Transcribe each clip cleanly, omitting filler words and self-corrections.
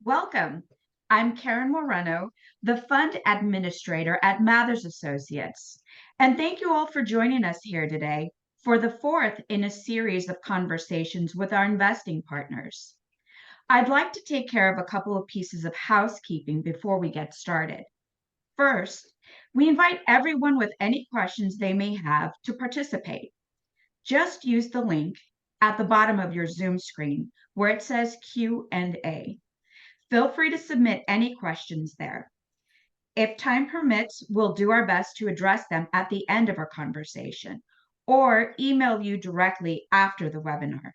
Welcome. I'm Karen Moreno, the Fund Administrator at Mathers Associates. And thank you all for joining us here today for the fourth in a series of conversations with our investing partners. I'd like to take care of a couple of pieces of housekeeping before we get started. First, we invite everyone with any questions they may have to participate. Just use the link at the bottom of your Zoom screen where it says Q&A. Feel free to submit any questions there. If time permits, we'll do our best to address them at the end of our conversation or email you directly after the webinar.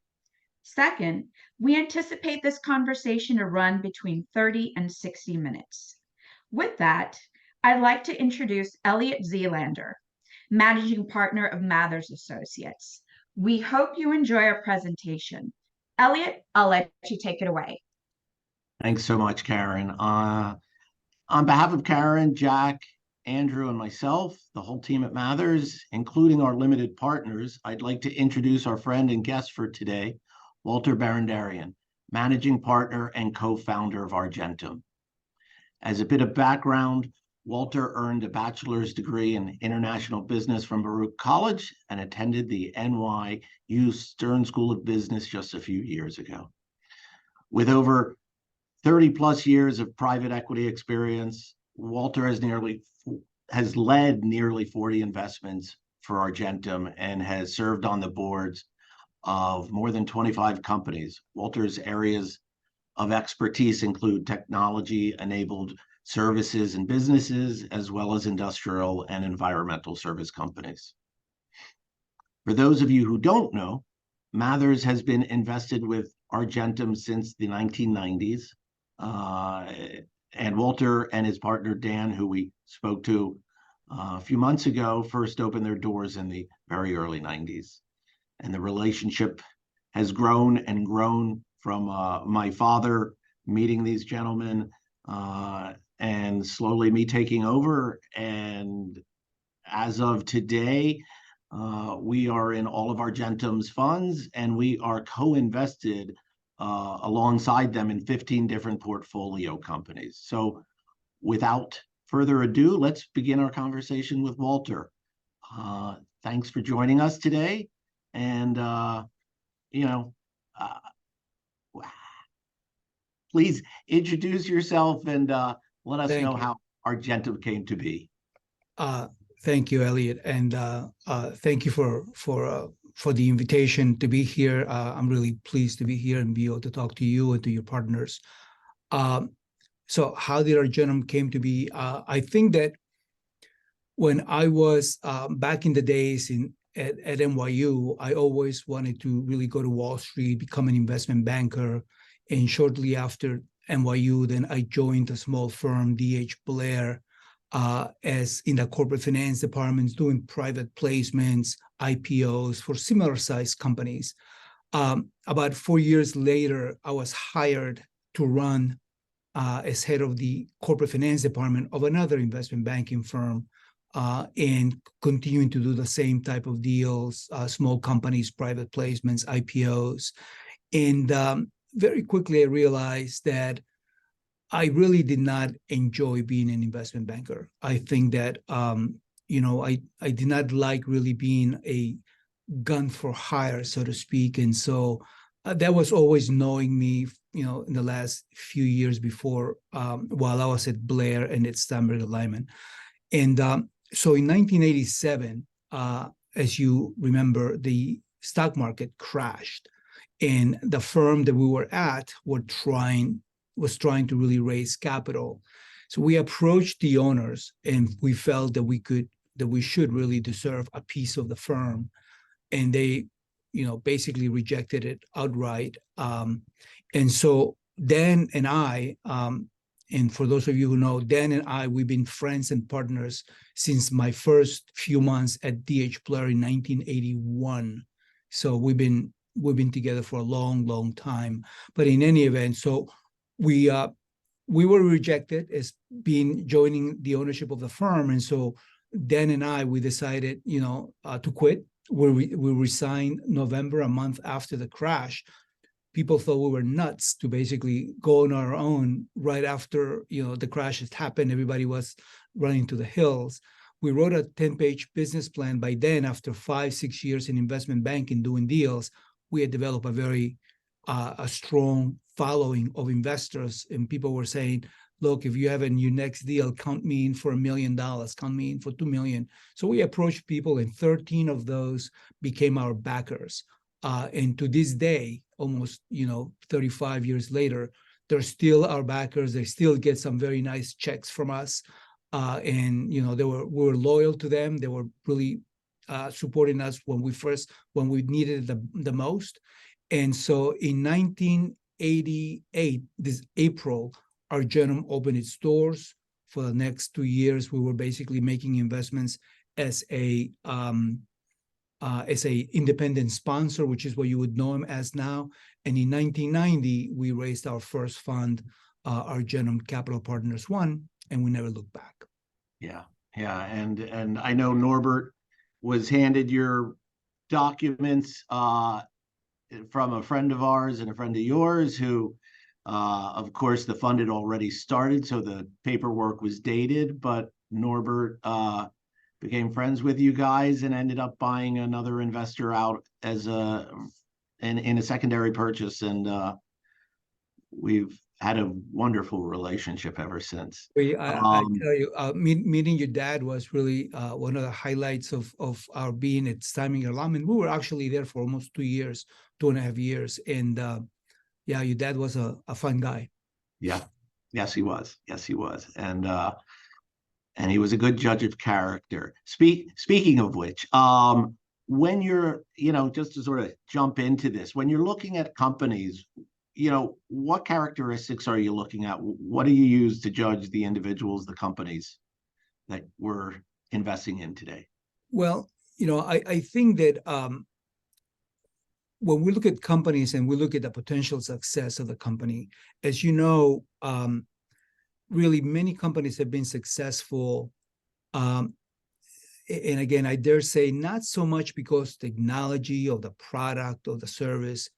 Second, we anticipate this conversation to run between 30 and 60 minutes. With that, I'd like to introduce Elliot Zeelander, Managing Partner of Mathers Associates. We hope you enjoy our presentation. Elliot, I'll let you take it away. Thanks so much, Karen. On behalf of Karen, Jack, Andrew, and myself, the whole team at Mathers, including our limited partners, I'd like to introduce our friend and guest for today, Walter Barandiaran, Managing Partner and co-founder of Argentum. As a bit of background, Walter earned a bachelor's degree in international business from Baruch College and attended the NYU Stern School of Business just a few years ago. With over 30 plus years of private equity experience, Walter has led nearly 40 investments for Argentum and has served on the boards of more than 25 companies. Walter's areas of expertise include technology-enabled services and businesses, as well as industrial and environmental service companies. For those of you who don't know, Mathers has been invested with Argentum since the 1990s. And Walter and his partner, Dan, who we spoke to a few months ago, first opened their doors in the very early 90s. And the relationship has grown and grown from my father meeting these gentlemen and slowly me taking over. And as of today, we are in all of Argentum's funds, and we are co-invested alongside them in 15 different portfolio companies. So without further ado, let's begin our conversation with Walter. Thanks for joining us today. And, please introduce yourself and let us know how Argentum came to be. Thank you, Elliot, and thank you for the invitation to be here. I'm really pleased to be here and be able to talk to you and to your partners. So how did Argentum came to be? I think that when I was back in the days at NYU, I always wanted to really go to Wall Street, become an investment banker. And shortly after NYU, then I joined a small firm, D.H. Blair, as in the corporate finance departments, doing private placements, IPOs for similar sized companies. About 4 years later, I was hired to run as head of the corporate finance department of another investment banking firm, and continuing to do the same type of deals, small companies, private placements, IPOs. And very quickly, I realized that I really did not enjoy being an investment banker. I think that, I did not like really being a gun for hire, so to speak. And so that was always gnawing me, in the last few years before, while I was at Blair and at Stanberg Lyman. And so in 1987, as you remember, the stock market crashed. And the firm that we were at was trying to really raise capital. So we approached the owners, and we felt that we should really deserve a piece of the firm. And they, basically rejected it outright. And so Dan and I, and for those of you who know, Dan and I, we've been friends and partners since my first few months at D.H. Blair in 1981. So we've been together for a long, long time. But in any event, so we were rejected as joining the ownership of the firm. And so Dan and I, we decided, to quit. We resigned November, a month after the crash, people thought we were nuts to basically go on our own right after, the crash had happened. Everybody was running to the hills. We wrote a 10-page business plan. By then, after 5-6 years in investment banking doing deals, we had developed a very a strong following of investors, and people were saying, look, if you have a new next deal, count me in for $1 million, count me in for $2 million. So we approached people, and 13 of those became our backers. And to this day, almost 35 years later, they're still our backers. They still get some very nice checks from us. And we were loyal to them. They were really supporting us when we needed it the most. And so in 1988, this April, Argentum opened its doors. For the next 2 years, we were basically making investments as a independent sponsor, which is what you would know him as now. And in 1990, we raised our first fund, Argentum Capital Partners I, and we never looked back. Yeah. And I know Norbert was handed your documents from a friend of ours and a friend of yours who, of course, the fund had already started, so the paperwork was dated, but Norbert became friends with you guys and ended up buying another investor out as in a secondary purchase, and we've had a wonderful relationship ever since. I tell you, meeting your dad was really one of the highlights of our being at Stuyvesant Allotment. We were actually there for almost 2 years, 2.5 years, and your dad was a fun guy. Yeah, yes, he was. And he was a good judge of character. Speaking of which, when you're, just to sort of jump into this, when you're looking at companies, what characteristics are you looking at? What do you use to judge the individuals, the companies that we're investing in today? Well, I think that when we look at companies and we look at the potential success of the company, as you know, really many companies have been successful. And again, I dare say not so much because technology or the product or the service,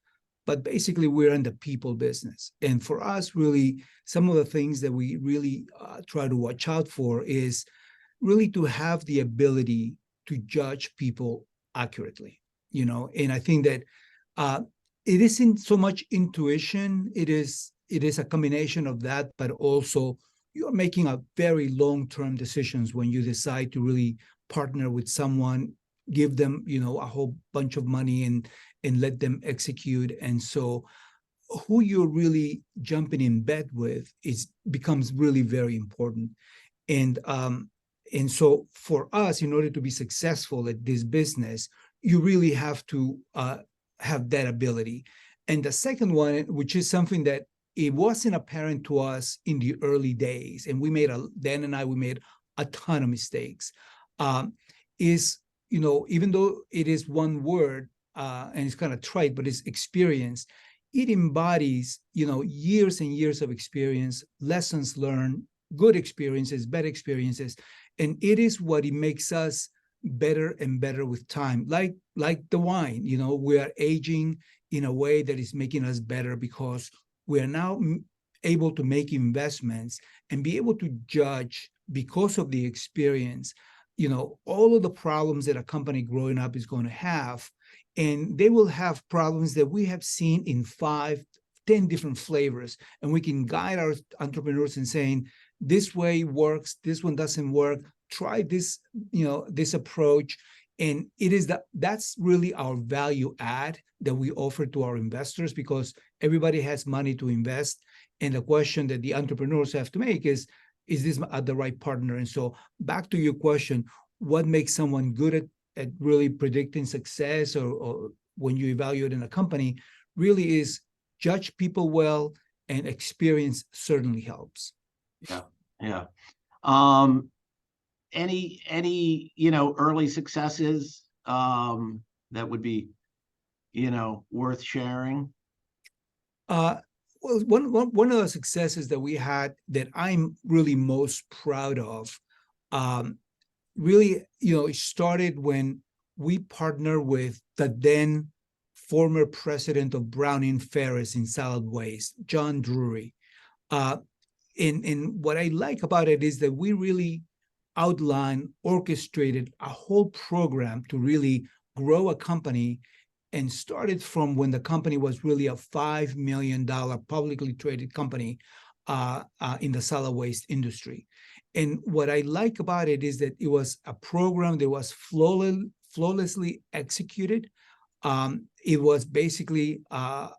but basically we're in the people business. And for us, really, some of the things that we really try to watch out for is really to have the ability to judge people accurately, and I think that it isn't so much intuition. It is a combination of that, but also you're making a very long-term decisions when you decide to really partner with someone, give them, a whole bunch of money and let them execute. And so who you're really jumping in bed with becomes really very important. And so for us, in order to be successful at this business, you really have to have that ability. And the second one, which is something that it wasn't apparent to us in the early days, and Dan and I made a ton of mistakes, is, even though it is one word, and it's kind of trite, but it's experience, it embodies, years and years of experience, lessons learned, good experiences, bad experiences, and it is what it makes us better and better with time. Like the wine, we are aging in a way that is making us better because we are now able to make investments and be able to judge because of the experience, all of the problems that a company growing up is going to have. And they will have problems that we have seen in 5, 10 different flavors. And we can guide our entrepreneurs in saying, this way works, this one doesn't work, try this, this approach. And that's really our value add that we offer to our investors, because everybody has money to invest. And the question that the entrepreneurs have to make is this the right partner? And so back to your question, what makes someone good at really predicting success or when you evaluate in a company really is judge people well, and experience certainly helps. Yeah. Any early successes that would be worth sharing? Well, one of the successes that we had that I'm really most proud of, really, it started when we partnered with the then former president of Browning Ferris in solid waste, John Drury. And what I like about it is that we really outlined, orchestrated a whole program to really grow a company, and started from when the company was really a $5 million publicly traded company in the solid waste industry. And what I like about it is that it was a program that was flawlessly executed. It was basically a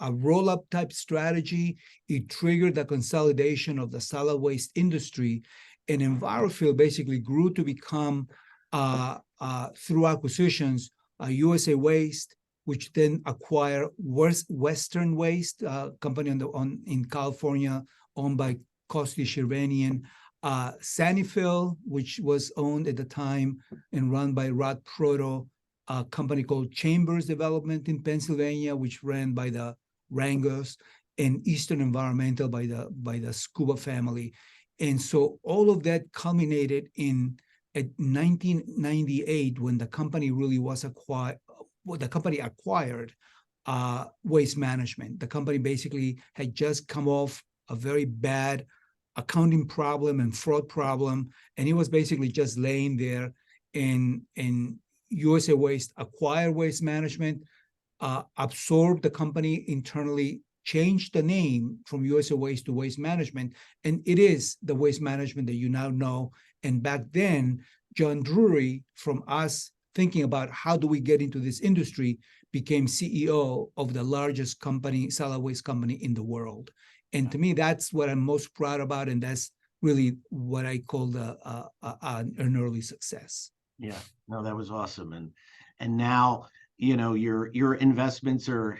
roll-up type strategy. It triggered the consolidation of the solid waste industry, and EnviroField basically grew to become, through acquisitions, USA Waste, which then acquired Western Waste, company in California, owned by Kosti Shirvanian, Sanifil, which was owned at the time and run by Rod Proto, a company called Chambers Development in Pennsylvania, which ran by the Rangos, and Eastern Environmental by the Scuba family. And so all of that culminated in at 1998, when the company really was acquired. Well, the company acquired Waste Management. The company basically had just come off a very bad accounting problem and fraud problem, and it was basically just laying there. And USA Waste acquired Waste Management, absorbed the company internally, changed the name from USA Waste to Waste Management, and it is the Waste Management that you now know. And back then, John Drury, from us thinking about how do we get into this industry, became CEO of the largest company, solid waste company in the world. And to me, that's what I'm most proud about, and that's really what I call an early success. Yeah, no, that was awesome. And now, your investments are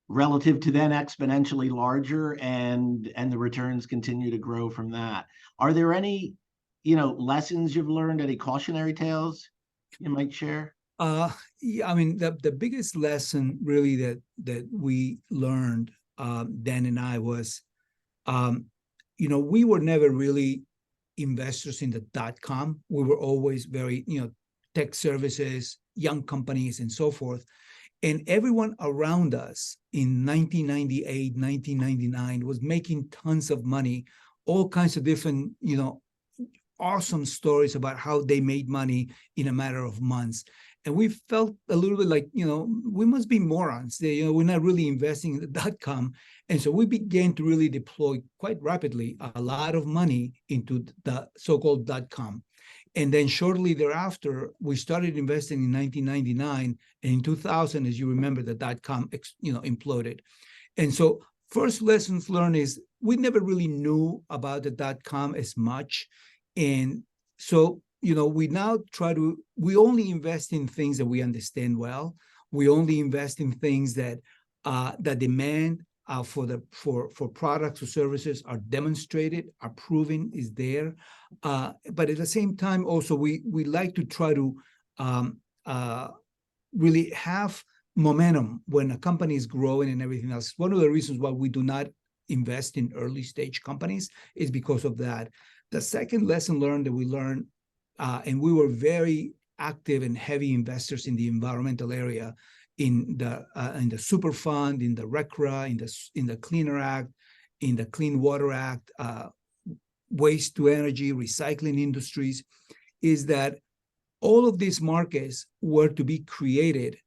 relative to then exponentially larger, and the returns continue to grow from that. Are there any, lessons you've learned, any cautionary tales you might share? Yeah, I mean, the biggest lesson really that we learned, Dan and I, was, we were never really investors in the .com. We were always very, tech services, young companies, and so forth. And everyone around us in 1998, 1999 was making tons of money, all kinds of different, awesome stories about how they made money in a matter of months. And we felt a little bit like, we must be morons. We're not really investing in the .com. And so we began to really deploy quite rapidly a lot of money into the so-called .com. And then shortly thereafter, we started investing in 1999. And in 2000, as you remember, the .com imploded. And so first lessons learned is we never really knew about the .com as much. And so, we now we only invest in things that we understand well. We only invest in things that the demand for products or services are demonstrated, are proven, is there. But at the same time, also, we like to try to really have momentum when a company is growing and everything else. One of the reasons why we do not invest in early stage companies is because of that. The second lesson learned that we learned, and we were very active and heavy investors in the environmental area, in the super fund, in the RECRA, in the Cleaner Act, in the Clean Water Act, waste to energy, recycling industries, is that all of these markets were to be created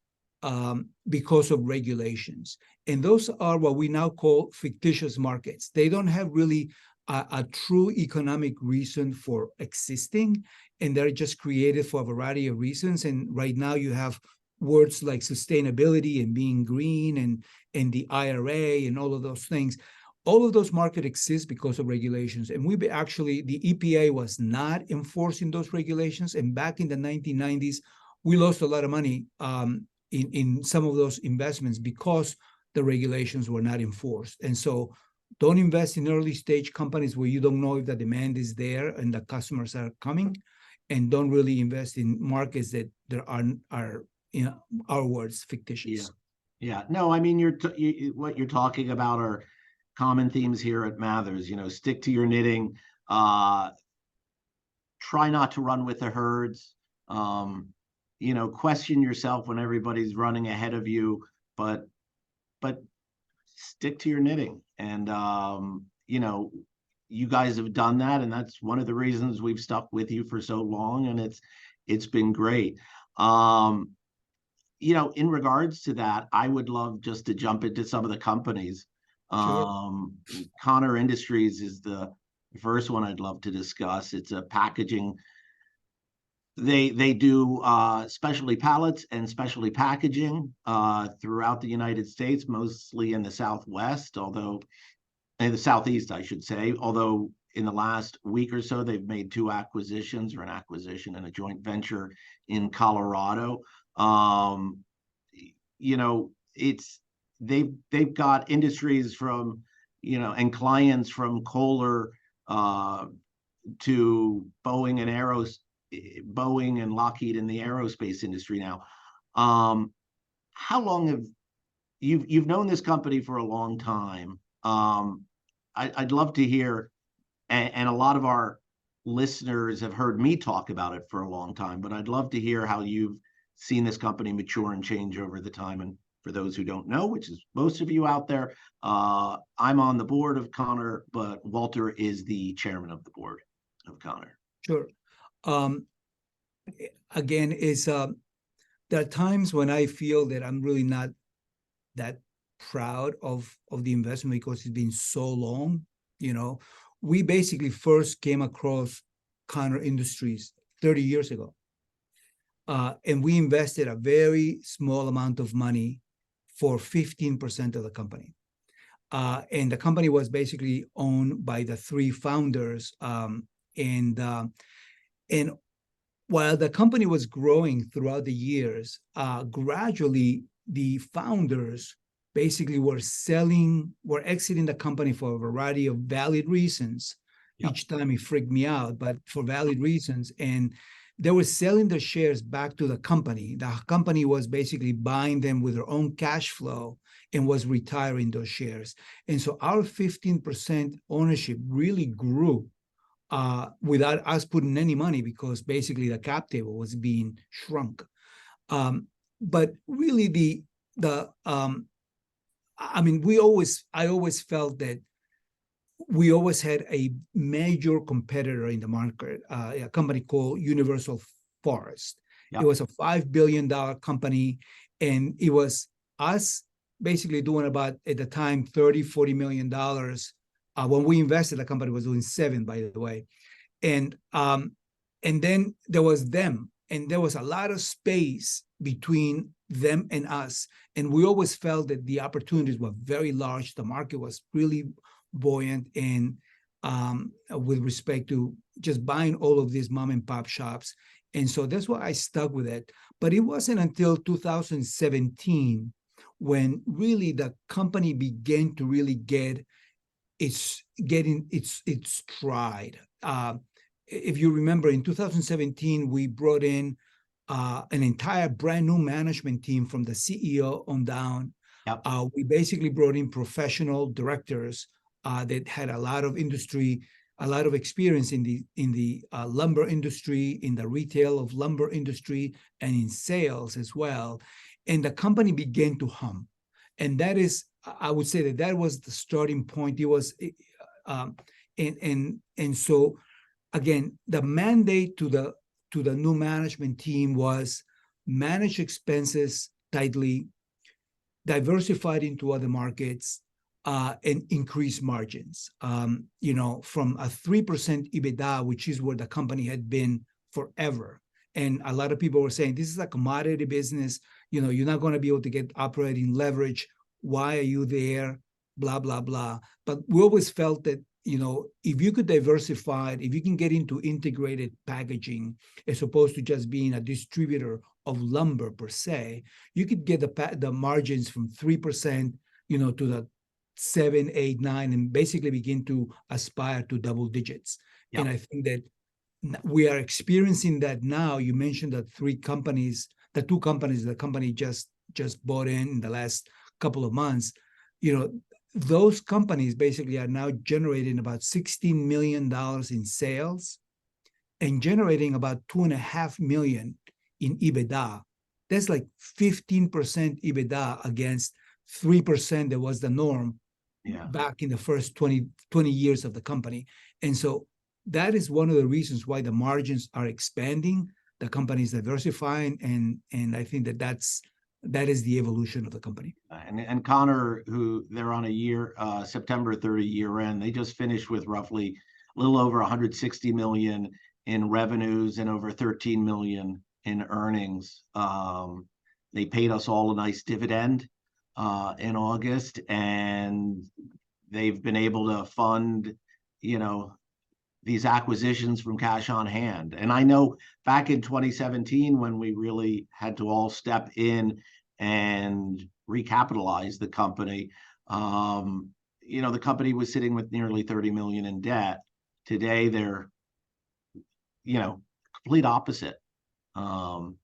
because of regulations. And those are what we now call fictitious markets. They don't have really a true economic reason for existing, and they're just created for a variety of reasons. And right now you have words like sustainability and being green and the IRA and all of those things. All of those markets exist because of regulations. And the EPA was not enforcing those regulations. And back in the 1990s, we lost a lot of money in some of those investments because the regulations were not enforced. And so don't invest in early stage companies where you don't know if the demand is there and the customers are coming. And don't really invest in markets that there are in our words, fictitious. Yeah. No, I mean, what you're talking about are common themes here at Mathers. Stick to your knitting. Try not to run with the herds. question yourself when everybody's running ahead of you, but stick to your knitting. And you guys have done that, and that's one of the reasons we've stuck with you for so long, and it's been great. In regards to that, I would love just to jump into some of the companies. Sure. Connor Industries is the first one I'd love to discuss. It's a packaging. They do specialty pallets and specialty packaging throughout the United States, mostly in the Southwest, although in the Southeast, I should say. Although in the last week or so, they've made 2 acquisitions, or an acquisition and a joint venture in Colorado. It's they've got industries from, and clients from Kohler to Boeing and Lockheed in the aerospace industry now. How long have you've known this company for a long time? I'd love to hear, and a lot of our listeners have heard me talk about it for a long time, but I'd love to hear how you've seen this company mature and change over the time. And for those who don't know, which is most of you out there, I'm on the board of Connor, but Walter is the chairman of the board of Connor. Sure. Again, there are times when I feel that I'm really not that proud of the investment because it's been so long. We basically first came across Connor Industries 30 years ago. And we invested a very small amount of money for 15% of the company. And the company was basically owned by the 3 founders. And while the company was growing throughout the years, gradually the founders basically were exiting the company for a variety of valid reasons. Yep. Each time it freaked me out, but for valid reasons. And they were selling their shares back to the company. The company was basically buying them with their own cash flow and was retiring those shares. And so our 15% ownership really grew without us putting any money, because basically the cap table was being shrunk. But really I always felt that we always had a major competitor in the market, a company called Universal Forest. Yep. It was a $5 billion company, and it was us basically doing about, at the time, $30-40 million. When we invested, the company was doing $7 million, by the way. And then there was them, and there was a lot of space between them and us. And we always felt that the opportunities were very large. The market was really buoyant, and with respect to just buying all of these mom and pop shops. And so that's why I stuck with it. But it wasn't until 2017 when really the company began to really get its stride. If you remember, in 2017, we brought in an entire brand new management team from the CEO on down. Yep. We basically brought in professional directors that had a lot of experience in the lumber industry, in the retail of lumber industry, and in sales as well. And the company began to hum. And that is, I would say that was the starting point. It was, and so again, the mandate to the new management team was manage expenses tightly, diversified into other markets, and increase margins. From a 3% EBITDA, which is where the company had been forever. And a lot of people were saying, this is a commodity business. You're not going to be able to get operating leverage. Why are you there? Blah, blah, blah. But we always felt that, if you could diversify, if you can get into integrated packaging, as opposed to just being a distributor of lumber per se, you could get the margins from 3%, to the 7, 8, 9, and basically begin to aspire to double digits. Yep. And I think that we are experiencing that now. You mentioned the 2 companies the company just bought in the last couple of months. Those companies basically are now generating about $16 million in sales and generating about $2.5 million in EBITDA. That's like 15% EBITDA against 3% that was the norm back in the first 20 years of the company. And so that is one of the reasons why the margins are expanding, the company is diversifying, and I think that is the evolution of the company. And Connor, who they're on a year, September 30 year end, they just finished with roughly a little over 160 million in revenues and over 13 million in earnings. They paid us all a nice dividend in August, and they've been able to fund, these acquisitions from cash on hand. And I know back in 2017, when we really had to all step in and recapitalize the company, the company was sitting with nearly 30 million in debt. Today, they're, complete opposite. So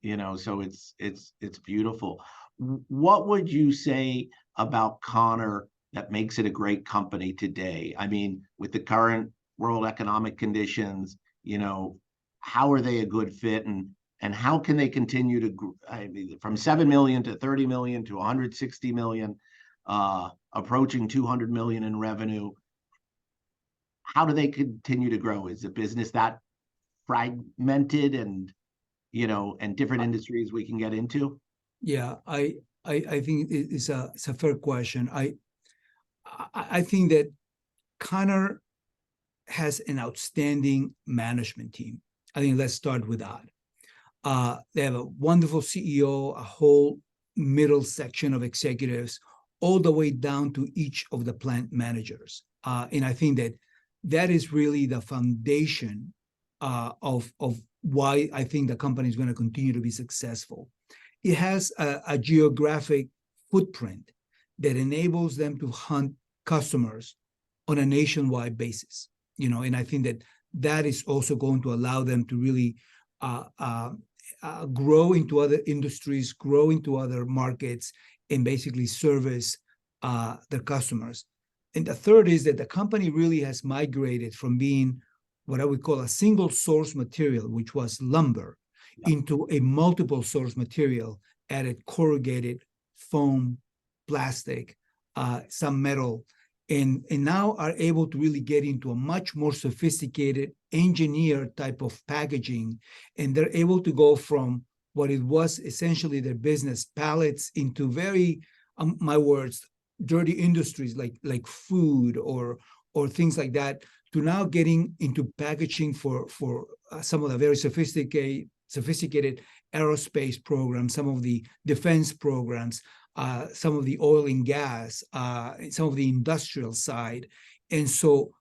it's beautiful. What would you say about Connor that makes it a great company today? I mean, with the current world economic conditions, how are they a good fit, and how can they continue to grow, from 7 million to 30 million to 160 million, approaching 200 million in revenue? How do they continue to grow? Is the business that fragmented and different industries we can get into? Yeah, I think it's a fair question. I think that Connor has an outstanding management team. I think let's start with that. They have a wonderful CEO, a whole middle section of executives, all the way down to each of the plant managers. And I think that is really the foundation of why I think the company is going to continue to be successful. It has a geographic footprint that enables them to hunt customers on a nationwide basis. And I think that is also going to allow them to really grow into other industries, grow into other markets, and basically service their customers. And the third is that the company really has migrated from being what I would call a single source material, which was lumber, into a multiple source material, added corrugated, foam, plastic, some metal, and now are able to really get into a much more sophisticated engineered type of packaging. And they're able to go from what it was essentially their business, pallets, into very, my words, dirty industries like food or things like that, to now getting into packaging for some of the very sophisticated aerospace programs, some of the defense programs, some of the oil and gas, some of the industrial side. And so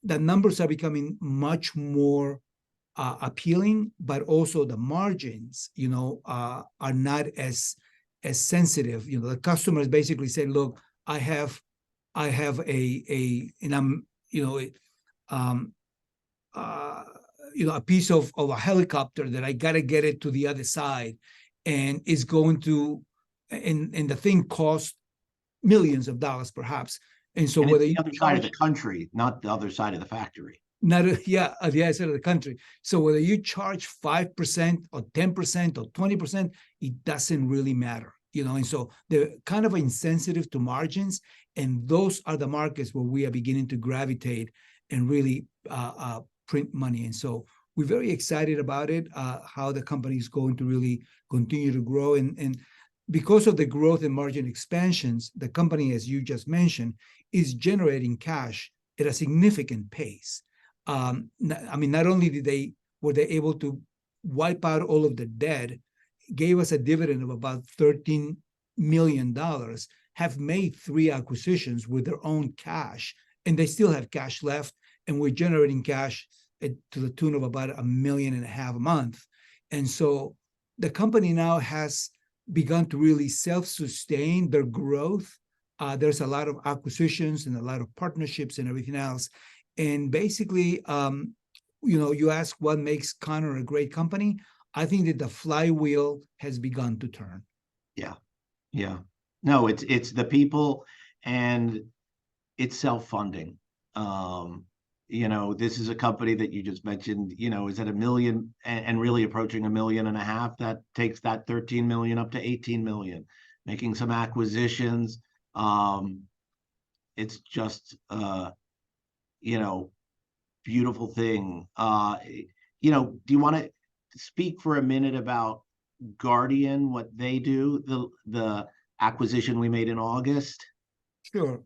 the numbers are becoming much more appealing, but also the margins, are not as sensitive. The customers basically say, look, I have and I'm, a piece of a helicopter that I got to get it to the other side, and it's going to, and the thing costs millions of dollars perhaps. And so whether the other side of the country, not the other side of the factory. Not the other side of the country. So whether you charge 5% or 10% or 20%, it doesn't really matter. And so they're kind of insensitive to margins, and those are the markets where we are beginning to gravitate and really print money. And so we're very excited about it, how the company is going to really continue to grow. And because of the growth and margin expansions, the company, as you just mentioned, is generating cash at a significant pace. Not only were they able to wipe out all of the debt, gave us a dividend of about $13 million, have made 3 acquisitions with their own cash, and they still have cash left, and we're generating cash to the tune of about $1.5 million a month. And so the company now has begun to really self-sustain their growth. There's a lot of acquisitions and a lot of partnerships and everything else. And basically, you ask what makes Connor a great company. I think that the flywheel has begun to turn. Yeah. No, it's the people, and it's self-funding. this is a company that you just mentioned, is at $1 million and really approaching $1.5 million. That takes that 13 million up to 18 million, making some acquisitions. It's just, beautiful thing. Do you want to speak for a minute about Guardian, what they do, the acquisition we made in August? Sure.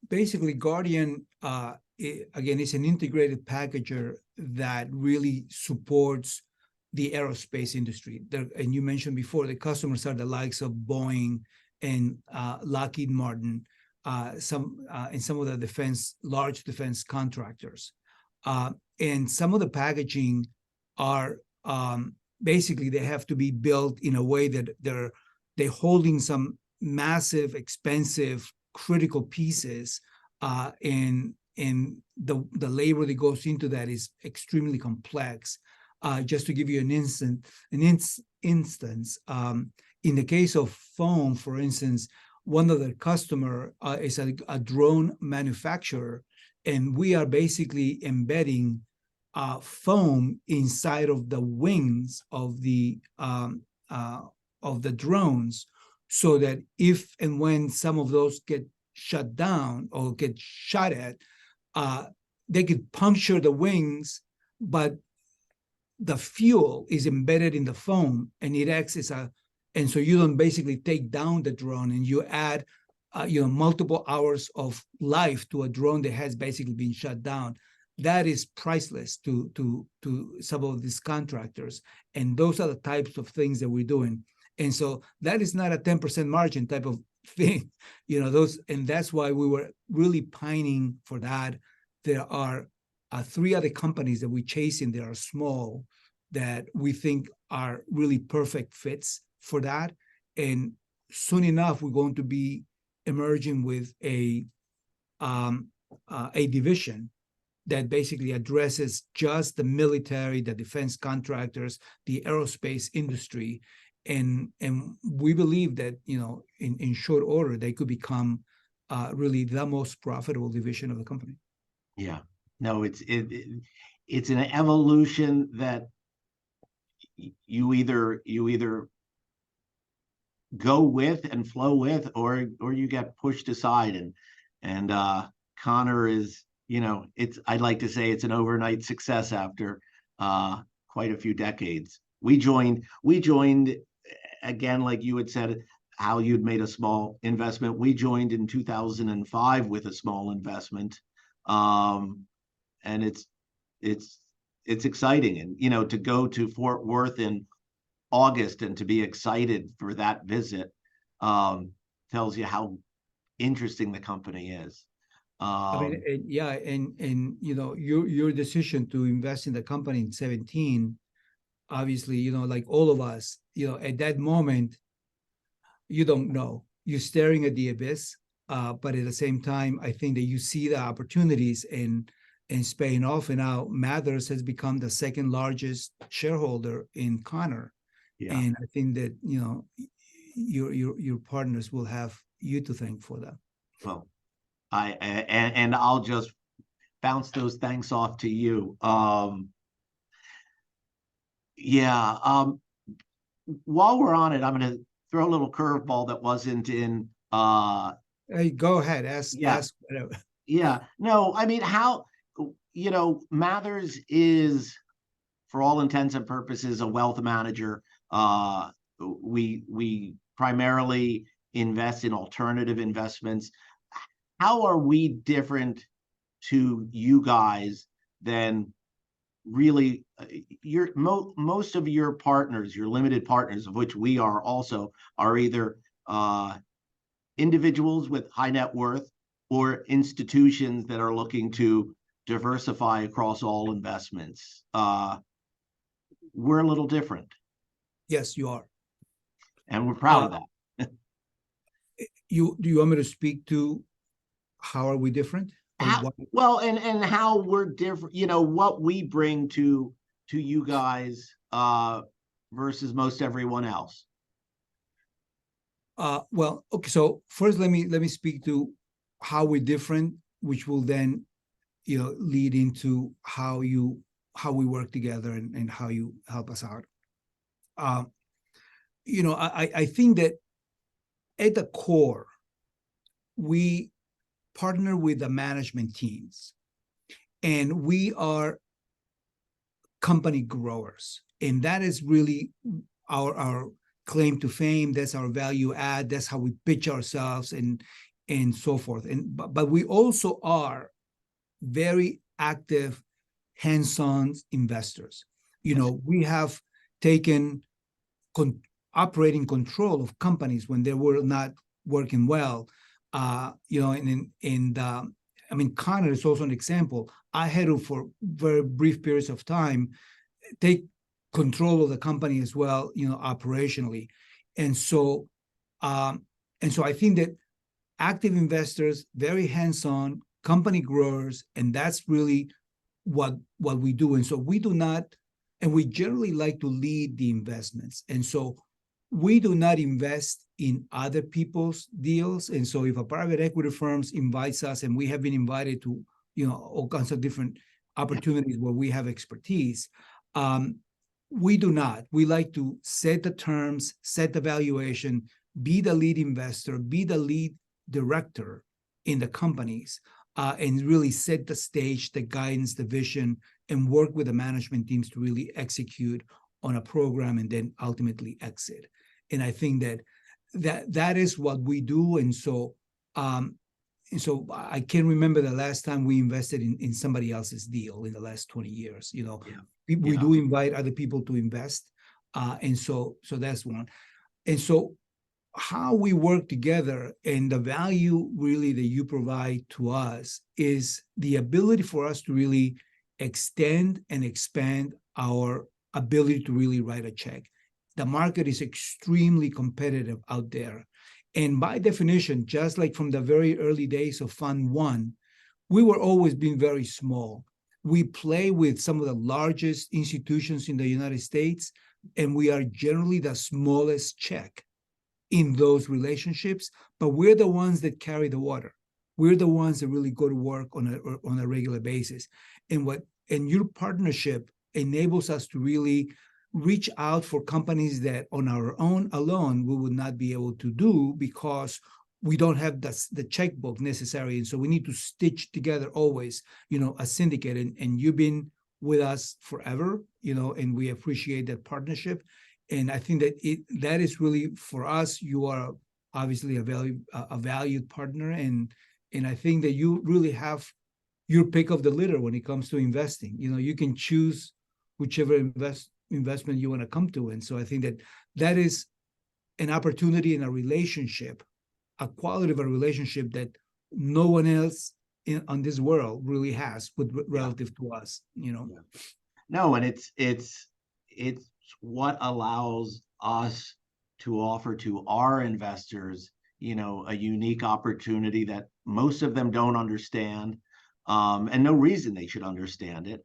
Basically, Guardian, again, is an integrated packager that really supports the aerospace industry. And you mentioned before, the customers are the likes of Boeing and Lockheed Martin, and some of the large defense contractors. And some of the packaging are basically, they have to be built in a way that they're holding some massive, expensive, critical pieces, and the labor that goes into that is extremely complex. Just to give you an instance, in the case of foam, for instance, one of the customer is a drone manufacturer, and we are basically embedding foam inside of the wings of the drones, so that if and when some of those get shut down or get shot at, they could puncture the wings, but the fuel is embedded in the foam, and it acts as and so you don't basically take down the drone, and you add multiple hours of life to a drone that has basically been shut down. That is priceless to some of these contractors, and those are the types of things that we're doing. And so that is not a 10% margin type of thing, and that's why we were really pining for that. There are 3 other companies that we chase in that are small, that we think are really perfect fits for that. And soon enough, we're going to be emerging with a division that basically addresses just the military, the defense contractors, the aerospace industry. And we believe that, in short order, they could become really the most profitable division of the company. Yeah, no, it's an evolution that you either go with and flow with, or you get pushed aside. And Connor is, I'd like to say it's an overnight success after quite a few decades. We joined again, like you had said, how you'd made a small investment. We joined in 2005 with a small investment, and it's exciting. And to go to Fort Worth in August and to be excited for that visit tells you how interesting the company is. Your decision to invest in the company in 2017, obviously, like all of us, at that moment, you don't know. You're staring at the abyss, but at the same time, I think that you see the opportunities and it's paying off. And now Mathers has become the second largest shareholder in Connor. Yeah. And I think that, your partners will have you to thank for that. Well, I'll just bounce those thanks off to you. While we're on it, I'm going to throw a little curveball that wasn't in. Hey, go ahead. Ask whatever. Yeah. No, I mean, how, Mathers is, for all intents and purposes, a wealth manager. We primarily invest in alternative investments. How are we different to you guys than really most of your partners, your limited partners, of which we are also, are either individuals with high net worth or institutions that are looking to diversify across all investments? We're a little different. Yes, you are. And we're proud of that. Do you want me to speak to how are we different? Well, and how we're different, what we bring to you guys versus most everyone else. Well, okay. So first, let me speak to how we're different, which will then, lead into how we work together and how you help us out. I think that at the core, we partner with the management teams, and we are company growers, and that is really our claim to fame. That's our value add. That's how we pitch ourselves and so forth. But we also are very active, hands-on investors. We have taken operating control of companies when they were not working well. Connor is also an example. I had to, for very brief periods of time, take control of the company as well, operationally. And so I think that active investors, very hands-on, company growers, and that's really what we do. And so we do not, and we generally like to lead the investments. And so we do not invest in other people's deals. And so if a private equity firm invites us, and we have been invited to, all kinds of different opportunities where we have expertise, we do not. We like to set the terms, set the valuation, be the lead investor, be the lead director in the companies, and really set the stage, the guidance, the vision, and work with the management teams to really execute on a program and then ultimately exit. And I think that is what we do. And so I can't remember the last time we invested in somebody else's deal in the last 20 years. We do invite other people to invest. And so that's one. And so how we work together and the value really that you provide to us is the ability for us to really extend and expand our ability to really write a check. The market is extremely competitive out there. And by definition, just like from the very early days of Fund 1, we were always being very small. We play with some of the largest institutions in the United States, and we are generally the smallest check in those relationships, but we're the ones that carry the water. We're the ones that really go to work on a regular basis. And your partnership enables us to really reach out for companies that on our own alone we would not be able to do because we don't have the checkbook necessary. And so we need to stitch together always, a syndicate. And you've been with us forever, and we appreciate that partnership. And I think that is really, for us, you are obviously a valued partner. And I think that you really have your pick of the litter when it comes to investing. You can choose whichever investment you want to come to. And so I think that is an opportunity in a relationship, a quality of a relationship that no one else on this world really has relative to us, No, and it's what allows us to offer to our investors, a unique opportunity that most of them don't understand, and no reason they should understand it.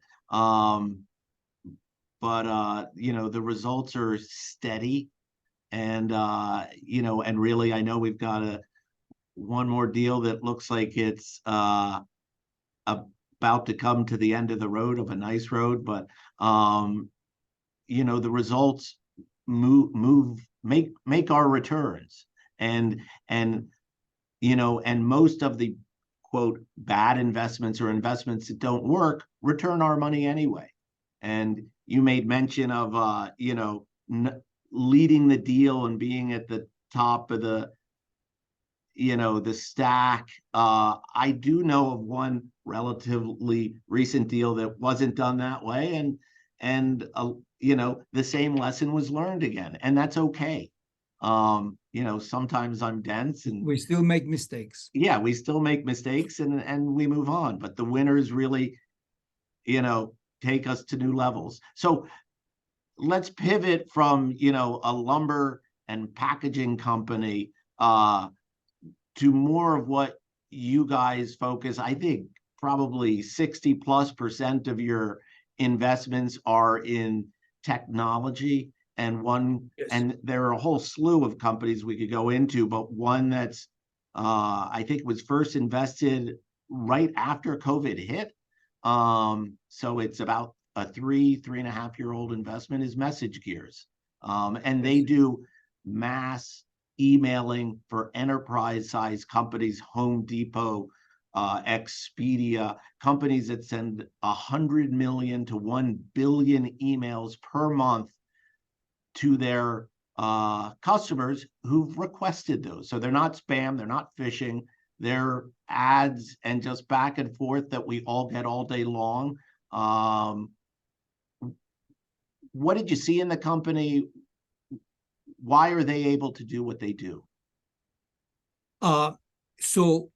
But the results are steady, and and really, I know we've got one more deal that looks like it's about to come to the end of the road of a nice road, but the results make our returns, and most of the quote bad investments or investments that don't work return our money anyway. And you made mention of leading the deal and being at the top of the stack. I do know of one relatively recent deal that wasn't done that way, and the same lesson was learned again, and that's okay. Sometimes I'm dense, and we still make mistakes. Yeah, we still make mistakes, and we move on. But the winners really, take us to new levels. So let's pivot from a lumber and packaging company to more of what you guys focus. I think probably 60+% of your investments are in technology, and yes. And there are a whole slew of companies we could go into, but one that's I think was first invested right after COVID hit, So it's about a 3.5 year old investment is MessageGears. And they do mass emailing for enterprise size companies, Home Depot, Expedia, companies that send 100 million to 1 billion emails per month to their customers who've requested those. So they're not spam, they're not phishing, they're ads and just back and forth that we all get all day long. What did you see in the company? Why are they able to do what they do? So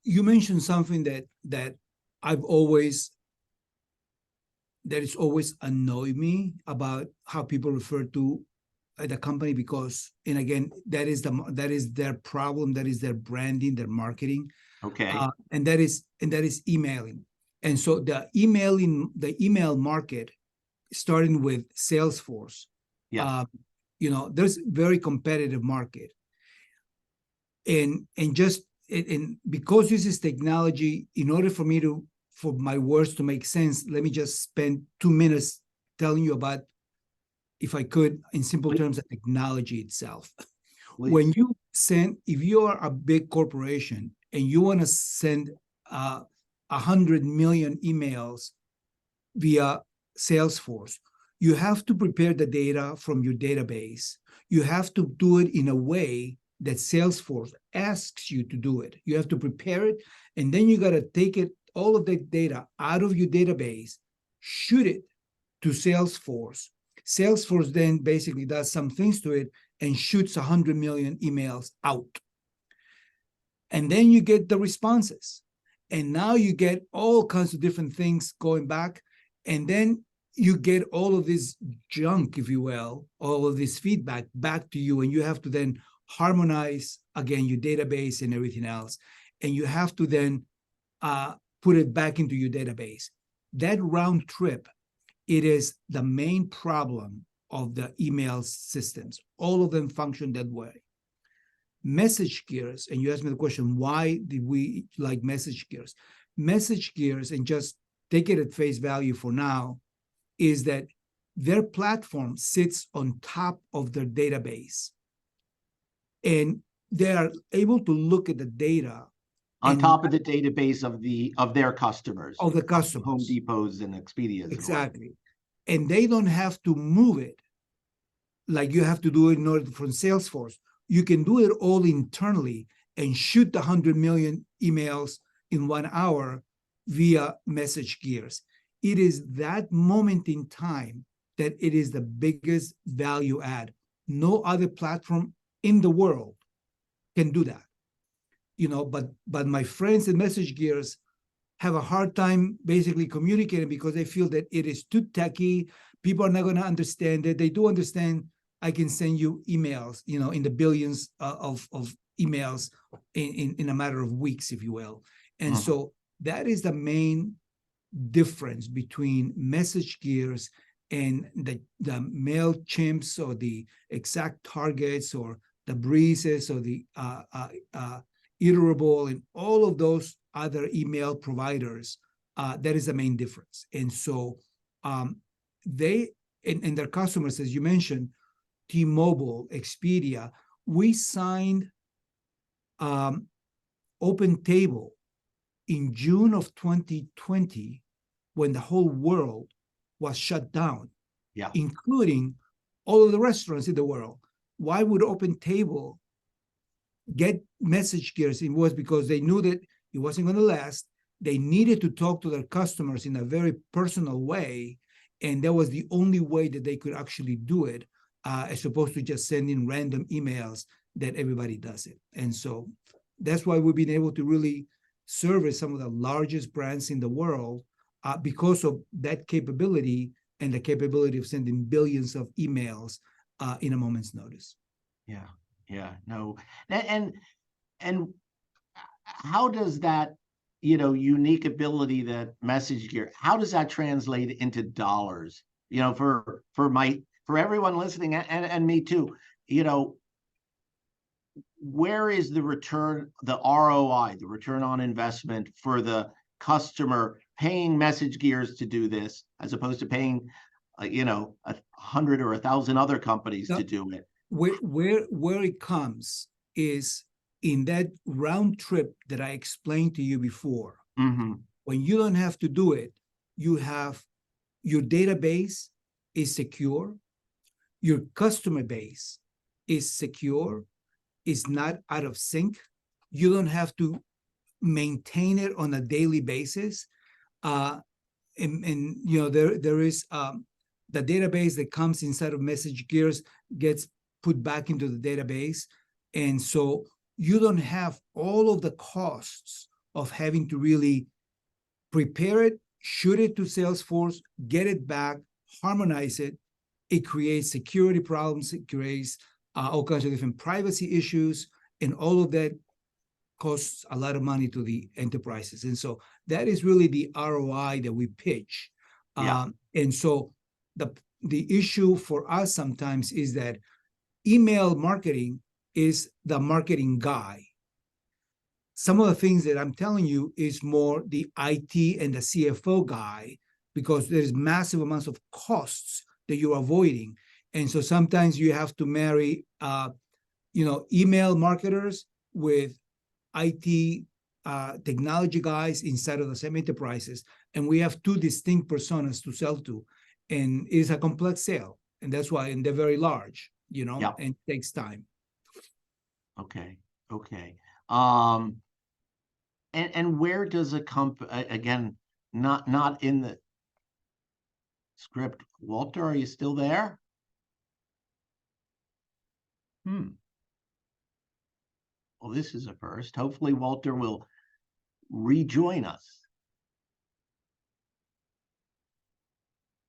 you mentioned something that I've always that it's always annoyed me about how people refer to the company, because, and again, that is their problem, that is their branding, their marketing, Okay. and that is emailing. And so the email market, starting with Salesforce, Yeah. There's very competitive market, and because this is technology, in order for my words to make sense, let me just spend 2 minutes telling you about, if I could, in simple terms, the technology itself. Please. When you if you are a big corporation and you want to send 100 million emails via Salesforce, you have to prepare the data from your database. You have to do it in a way that Salesforce asks you to do it. You have to prepare it, and then you got to take all of the data out of your database, shoot it to Salesforce. Salesforce then basically does some things to it and shoots 100 million emails out. And then you get the responses. And now you get all kinds of different things going back. And then you get all of this junk, if you will, all of this feedback back to you. And you have to then harmonize, again, your database and everything else. And you have to then put it back into your database. That round trip, it is the main problem of the email systems. All of them function that way. MessageGears, and you asked me the question, why did we like MessageGears? MessageGears, and just take it at face value for now, is that their platform sits on top of their database. And they are able to look at the data on top of the database of their customers, of the customers, Home Depots and Expedias. Exactly. And they don't have to move it like you have to do it in order from Salesforce. You can do it all internally and shoot the 100 million emails in 1 hour via MessageGears. It is that moment in time that it is the biggest value add. No other platform in the world can do that. But my friends at MessageGears have a hard time basically communicating because they feel that it is too techy. People are not going to understand it. They do understand I can send you emails, in the billions of emails in a matter of weeks, if you will. And so that is the main difference between MessageGears and the MailChimps or the Exact Targets or the Breezes or the Iterable and all of those other email providers. That is the main difference. And so they and their customers, as you mentioned, T-Mobile, Expedia, we signed OpenTable in June of 2020 when the whole world was shut down, including all of the restaurants in the world. Why would OpenTable get MessageGears? It was because they knew that it wasn't going to last. They needed to talk to their customers in a very personal way, and that was the only way that they could actually do it, as opposed to just sending random emails that everybody does it. And so that's why we've been able to really service some of the largest brands in the world because of that capability and the capability of sending billions of emails in a moment's notice. No. And how does that, unique ability that MessageGear, how does that translate into dollars? For everyone listening and me too, where is the return, the ROI, the return on investment for the customer paying MessageGears to do this, as opposed to paying, 100 or 1,000 other companies to do it. Where it comes is in that round trip that I explained to you before. Mm-hmm. When you don't have to do it, you have your database is secure, your customer base is secure, is not out of sync. You don't have to maintain it on a daily basis. And there is the database that comes inside of MessageGears gets put back into the database. And so you don't have all of the costs of having to really prepare it, shoot it to Salesforce, get it back, harmonize it. It creates security problems. It creates all kinds of different privacy issues, and all of that costs a lot of money to the enterprises. And so that is really the ROI that we pitch. Yeah. And so the issue for us sometimes is that email marketing is the marketing guy. Some of the things that I'm telling you is more the IT and the CFO guy, because there's massive amounts of costs that you're avoiding. And so sometimes you have to marry, email marketers with IT technology guys inside of the same enterprises. And we have two distinct personas to sell to. And it's a complex sale. And that's why, and they're very large, Yeah. and it takes time. Okay. And where does a company, again, not in the script, Walter, are you still there? Well, this is a first. Hopefully Walter will rejoin us.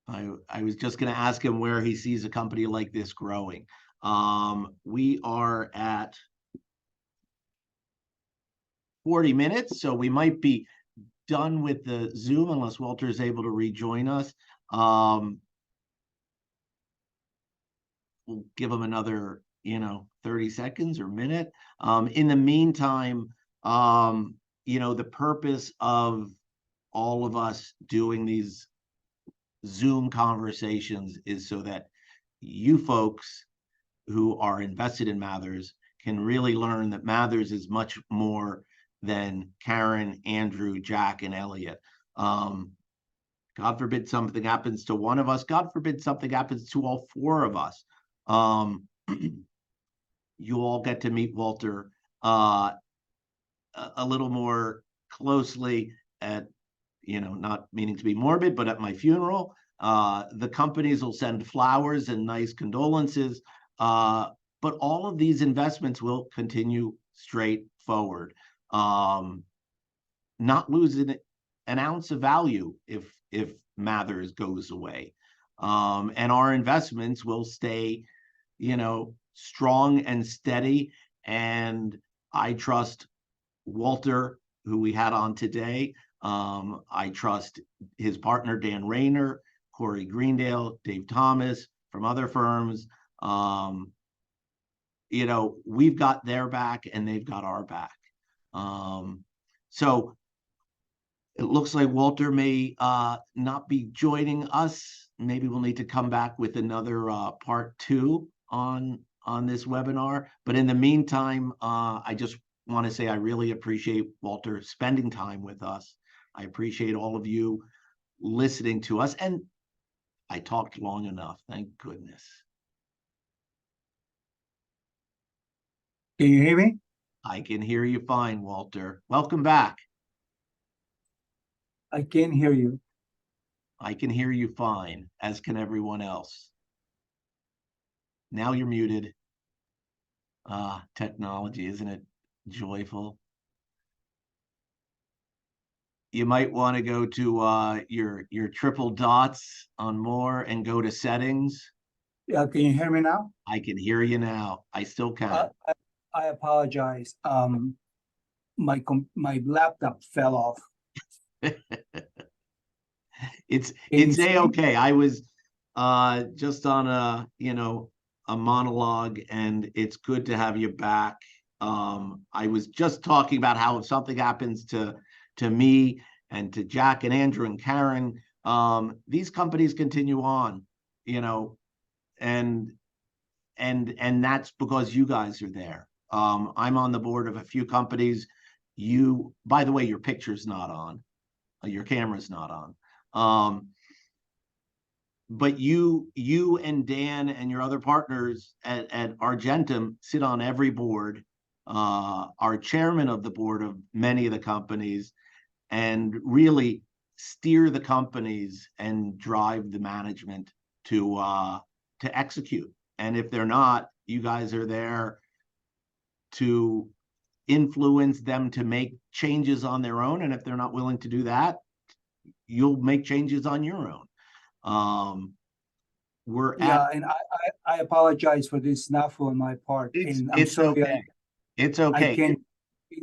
I was just going to ask him where he sees a company like this growing. We are at 40 minutes, so we might be done with the Zoom unless Walter is able to rejoin us. We'll give him another, 30 seconds or minute. In the meantime, the purpose of all of us doing these Zoom conversations is so that you folks who are invested in Mathers can really learn that Mathers is much more than Karen, Andrew, Jack, and Elliot. God forbid something happens to one of us. God forbid something happens to all four of us. You all get to meet Walter a little more closely at, not meaning to be morbid, but at my funeral. The companies will send flowers and nice condolences, but all of these investments will continue straight forward. Not losing an ounce of value if Mathers goes away. And our investments will stay, strong and steady. And I trust Walter, who we had on today. I trust his partner, Dan Rayner, Corey Greendale, Dave Thomas from other firms. We've got their back and they've got our back. So it looks like Walter may not be joining us. Maybe we'll need to come back with another part 2 on this webinar. But in the meantime, I just want to say I really appreciate Walter spending time with us. I appreciate all of you listening to us. And I talked long enough, thank goodness. Can you hear me? I can hear you fine, Walter. Welcome back. I can hear you. I can hear you fine, as can everyone else. Now you're muted. Technology, isn't it joyful? You might want to go to your triple dots on more and go to settings. Yeah, can you hear me now? I can hear you now. I still can. I apologize. My laptop fell off. It's a-okay. I was just on a monologue, and it's good to have you back. I was just talking about how if something happens to me and to Jack and Andrew and Karen, these companies continue on, you know, and that's because you guys are there. I'm on the board of a few companies. You, by the way, your picture's not on, your camera's not on. But you and Dan and your other partners at Argentum sit on every board, are chairman of the board of many of the companies, and really steer the companies and drive the management to execute. And if they're not, you guys are there to influence them to make changes on their own. And if they're not willing to do that, you'll make changes on your own. And I apologize for this snafu on my part. And I'm sorry, okay. It's okay. I can't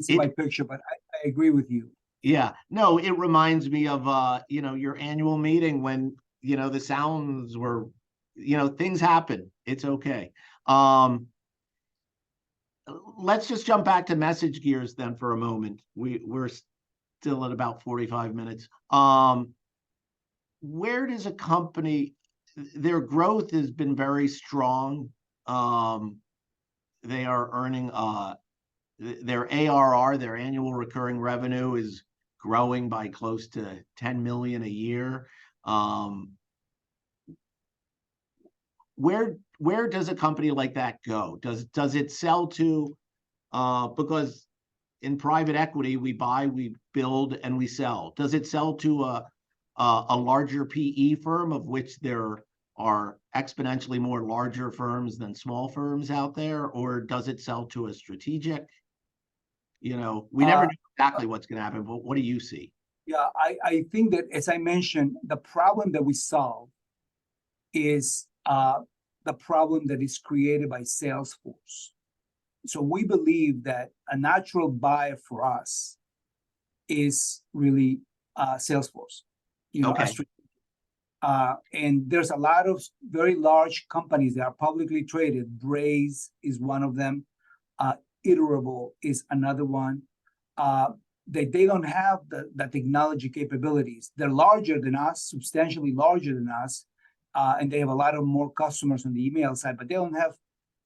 see my picture, but I agree with you. Yeah, no, it reminds me of your annual meeting when the sounds were, things happen. It's okay. Let's just jump back to MessageGears then for a moment. We're still at about 45 minutes. Where does a company, their growth has been very strong. They are earning their ARR, their annual recurring revenue, is growing by close to 10 million a year. Where does a company like that go? Does it sell to, because in private equity, we buy, we build, and we sell. Does it sell to a larger PE firm, of which there are exponentially more larger firms than small firms out there? Or does it sell to a strategic? We never know exactly what's going to happen, but what do you see? Yeah, I think that, as I mentioned, the problem that we solve is the problem that is created by Salesforce. So we believe that a natural buyer for us is really Salesforce. Okay. And there's a lot of very large companies that are publicly traded. Braze is one of them. Iterable is another one. They don't have the technology capabilities. They're larger than us, substantially larger than us, and they have a lot of more customers on the email side, but they don't have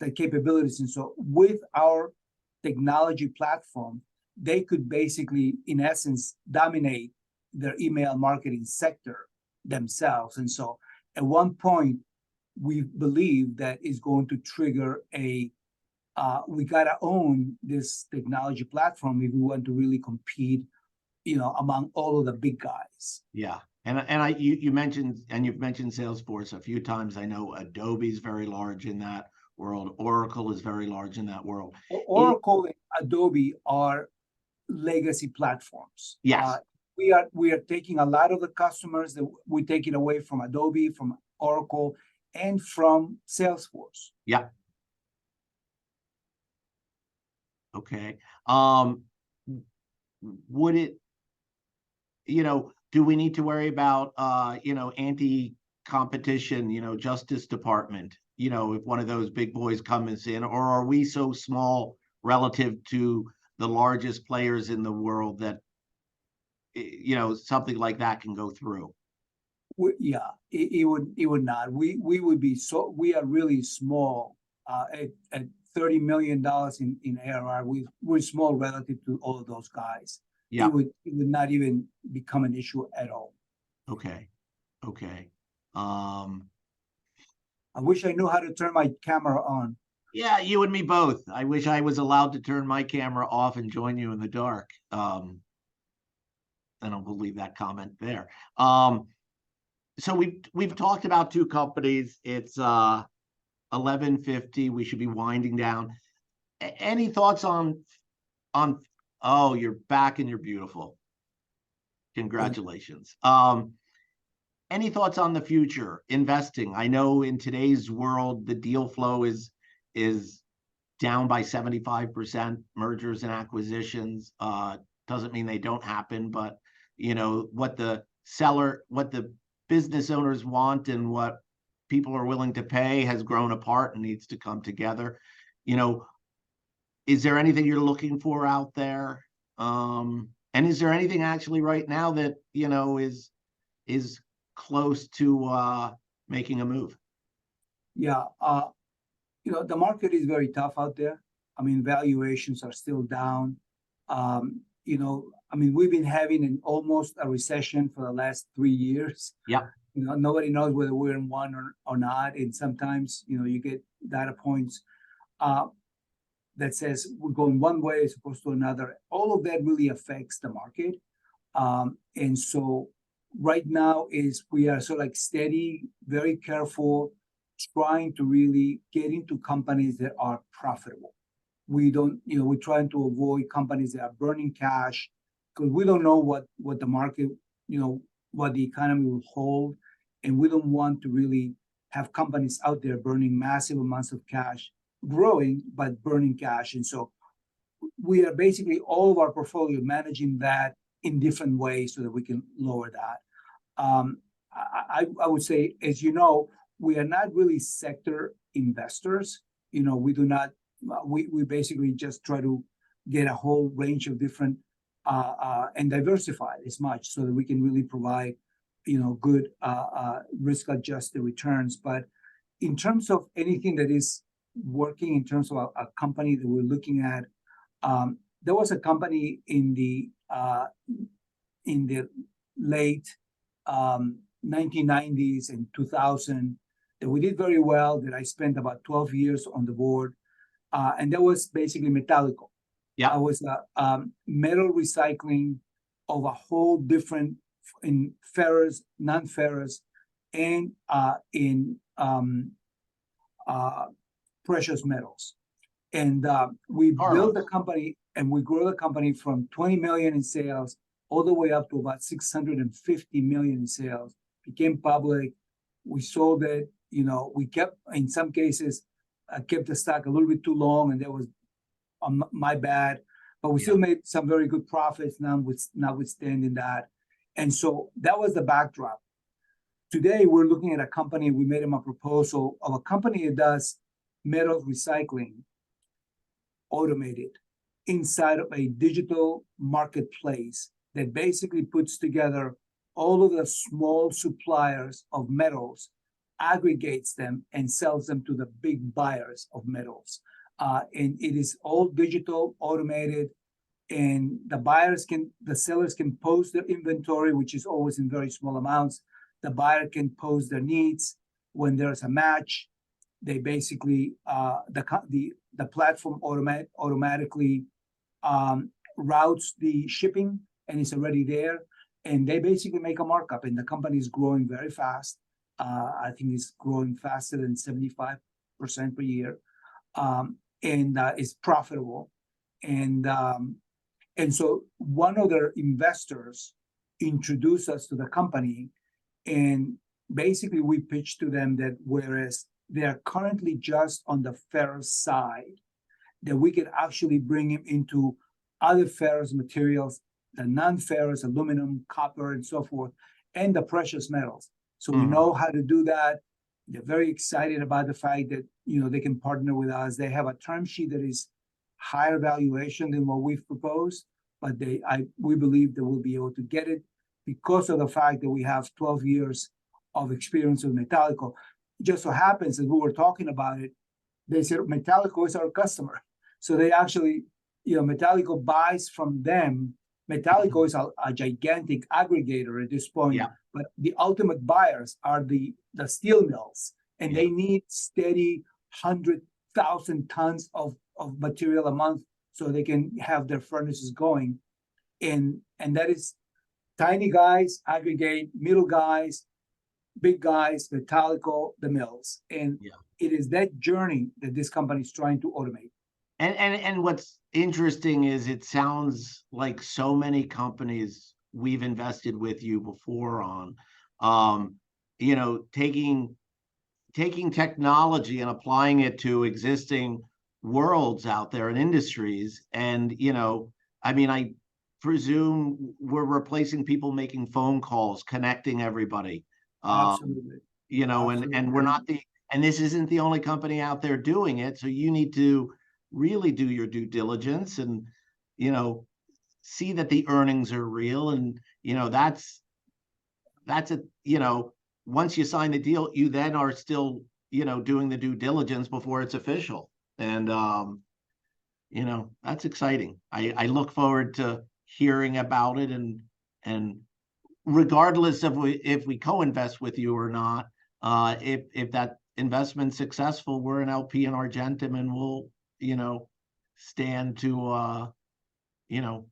the capabilities. And so with our technology platform, they could basically, in essence, dominate their email marketing sector themselves. And so at one point, we believe that is going to trigger we gotta own this technology platform if we want to really compete, among all of the big guys. Yeah, and you've mentioned Salesforce a few times. I know Adobe's very large in that world. Oracle is very large in that world. Oracle and Adobe are legacy platforms. Yes. We are taking a lot of the customers that we're taking away from Adobe, from Oracle, and from Salesforce. Yeah. Okay. Would it, do we need to worry about, anti-competition, Justice Department, if one of those big boys comes in, or are we so small relative to the largest players in the world that, something like that can go through? It would not. We are really small at $30 million in ARR. We're small relative to all of those guys. Yeah. It would not even become an issue at all. Okay. I wish I knew how to turn my camera on. Yeah, you and me both. I wish I was allowed to turn my camera off and join you in the dark. And we'll leave that comment there. So we've talked about two companies. It's 11:50. We should be winding down. Any thoughts on? Oh, you're back and you're beautiful. Congratulations. Any thoughts on the future investing? I know in today's world the deal flow is down by 75%. Mergers and acquisitions doesn't mean they don't happen, but what the business owners want and what people are willing to pay has grown apart and needs to come together. Is there anything you're looking for out there? And is there anything actually right now that, is close to making a move? Yeah, the market is very tough out there. I mean, valuations are still down. We've been having almost a recession for the last 3 years. Yeah. Nobody knows whether we're in one or not. And sometimes, you get data points that says we're going one way as opposed to another. All of that really affects the market. And so right now we are sort of like steady, very careful, trying to really get into companies that are profitable. We're trying to avoid companies that are burning cash because we don't know what the market, what the economy will hold. And we don't want to really have companies out there burning massive amounts of cash, growing, but burning cash. And so we are basically all of our portfolio managing that in different ways so that we can lower that. I would say, as you know, we are not really sector investors. We do not, we basically just try to get a whole range of different and diversify as much so that we can really provide, good risk-adjusted returns. But in terms of anything that is working in terms of a company that we're looking at, there was a company in the late 1990s and 2000 that we did very well, that I spent about 12 years on the board. And that was basically Metallico. Yeah. I was metal recycling of a whole different in ferrous, non-ferrous, and in precious metals. And we built the company and we grew the company from 20 million in sales all the way up to about 650 million in sales. Became public. We sold it. We kept, in some cases, kept the stock a little bit too long, and that was my bad. But we still made some very good profits, notwithstanding that. And so that was the backdrop. Today, we're looking at a company, we made them a proposal of a company that does metal recycling, automated, inside of a digital marketplace that basically puts together all of the small suppliers of metals, aggregates them, and sells them to the big buyers of metals. And it is all digital, automated, and the sellers can post their inventory, which is always in very small amounts. The buyer can post their needs. When there's a match, they basically, the platform automatically routes the shipping, and it's already there. And they basically make a markup, and the company is growing very fast. I think it's growing faster than 75% per year, and is profitable. And so one of their investors introduced us to the company, and basically we pitched to them that whereas they are currently just on the ferrous side, that we could actually bring them into other ferrous materials, the non-ferrous, aluminum, copper, and so forth, and the precious metals. So we know how to do that. They're very excited about the fact that, they can partner with us. They have a term sheet that is higher valuation than what we've proposed, but we believe that we'll be able to get it because of the fact that we have 12 years of experience with Metallico. It just so happens that we were talking about it, they said Metallico is our customer. So they actually, Metallico buys from them. Metallico is a gigantic aggregator at this point, but the ultimate buyers are the steel mills, and they need steady 100,000 tons of material a month so they can have their furnaces going. And that is tiny guys aggregate, middle guys, big guys, Metallico, the mills. And it is that journey that this company is trying to automate. And what's interesting is it sounds like so many companies we've invested with you before on, taking technology and applying it to existing worlds out there in industries. And, I presume we're replacing people making phone calls, connecting everybody. Absolutely. And we're not and this isn't the only company out there doing it. So you need to really do your due diligence and, see that the earnings are real. And, that's a, once you sign the deal, you then are still, doing the due diligence before it's official. And, that's exciting. I look forward to hearing about it, and regardless of if we co-invest with you or not, if that investment's successful, we're an LP in Argentum, and we'll, stand to,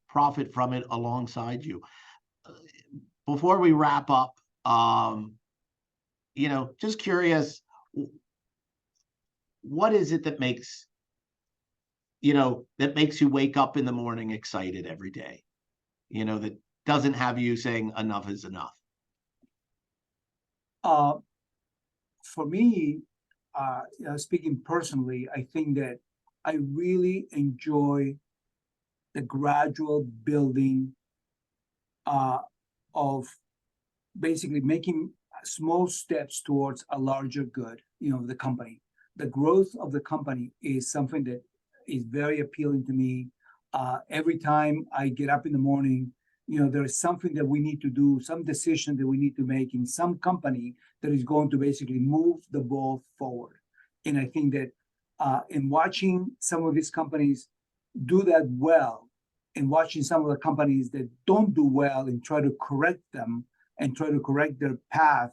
profit from it alongside you. Before we wrap up, just curious, what is it that makes you wake up in the morning excited every day, that doesn't have you saying enough is enough? For me, speaking personally, I think that I really enjoy the gradual building of basically making small steps towards a larger good, the company. The growth of the company is something that is very appealing to me. Every time I get up in the morning, there is something that we need to do, some decision that we need to make in some company that is going to basically move the ball forward. And I think that in watching some of these companies do that well, and watching some of the companies that don't do well and try to correct them and try to correct their path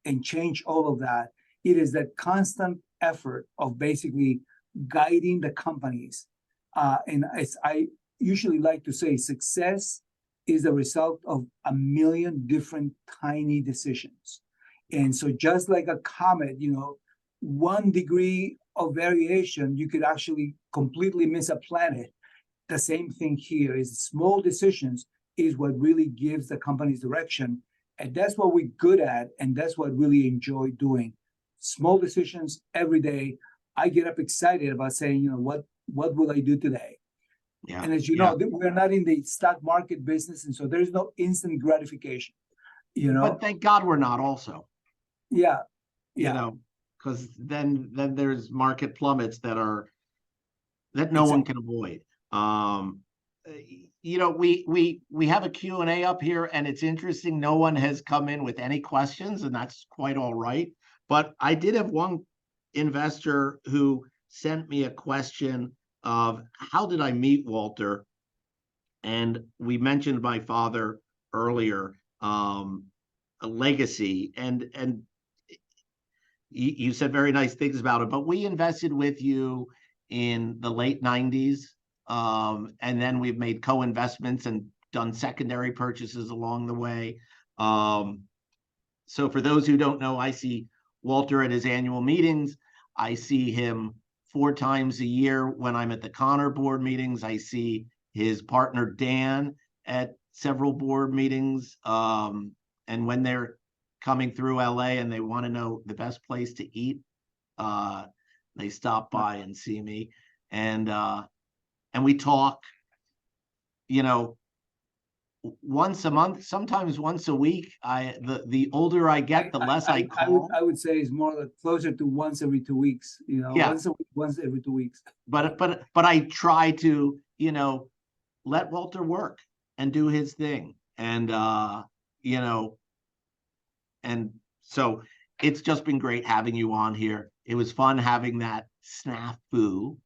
and change all of that, it is that constant effort of basically guiding the companies. And as I usually like to say, success is the result of a million different tiny decisions. And so just like a comet, 1 degree of variation, you could actually completely miss a planet. The same thing here is small decisions is what really gives the company's direction. And that's what we're good at. And that's what I really enjoy doing. Small decisions every day. I get up excited about saying, what will I do today? Yeah. And as you know, we're not in the stock market business. And so there's no instant gratification, But thank God we're not also. Yeah. Because then there's market plummets that no one can avoid. We have a Q&A up here, and it's interesting. No one has come in with any questions, and that's quite all right. But I did have one investor who sent me a question of, how did I meet Walter? And we mentioned my father earlier, a legacy, and you said very nice things about it, but we invested with you in the late 90s. And then we've made co-investments and done secondary purchases along the way. So for those who don't know, I see Walter at his annual meetings. I see him 4 times a year when I'm at the Connor board meetings. I see his partner Dan at several board meetings. And when they're coming through LA and they want to know the best place to eat, they stop by and see me. And we talk, once a month, sometimes once a week. The older I get, the less I call. I would say it's more like closer to once every 2 weeks. Yeah. Once a week, once every 2 weeks. But I try to, let Walter work and do his thing, and and so it's just been great having you on here. It was fun having that snafu.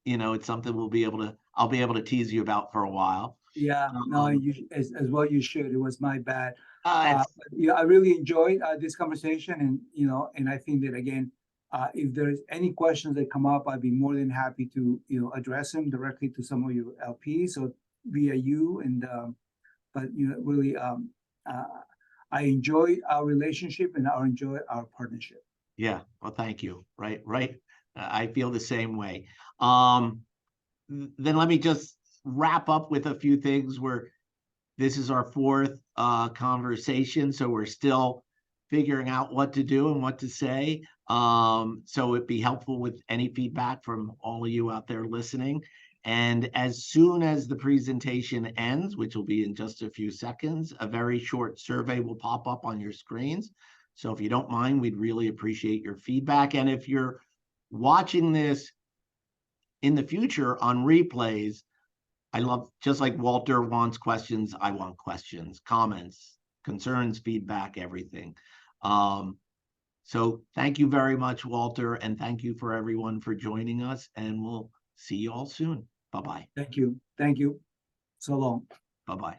It's something I'll be able to tease you about for a while. Yeah, no, as well you should. It was my bad. I really enjoyed this conversation, and I think that, again, if there's any questions that come up, I'd be more than happy to address them directly to some of your LPs or via you. And but really, I enjoy our relationship and I enjoy our partnership. Yeah, well, thank you. Right. I feel the same way. Then let me just wrap up with a few things. This is our 4th conversation, so we're still figuring out what to do and what to say. So it'd be helpful with any feedback from all of you out there listening. And as soon as the presentation ends, which will be in just a few seconds, a very short survey will pop up on your screens. So if you don't mind, we'd really appreciate your feedback. And if you're watching this in the future on replays, I love, just like Walter wants questions, I want questions, comments, concerns, feedback, everything. So thank you very much, Walter, and thank you for everyone for joining us, and we'll see you all soon. Bye-bye. Thank you. Thank you. So long. Bye-bye.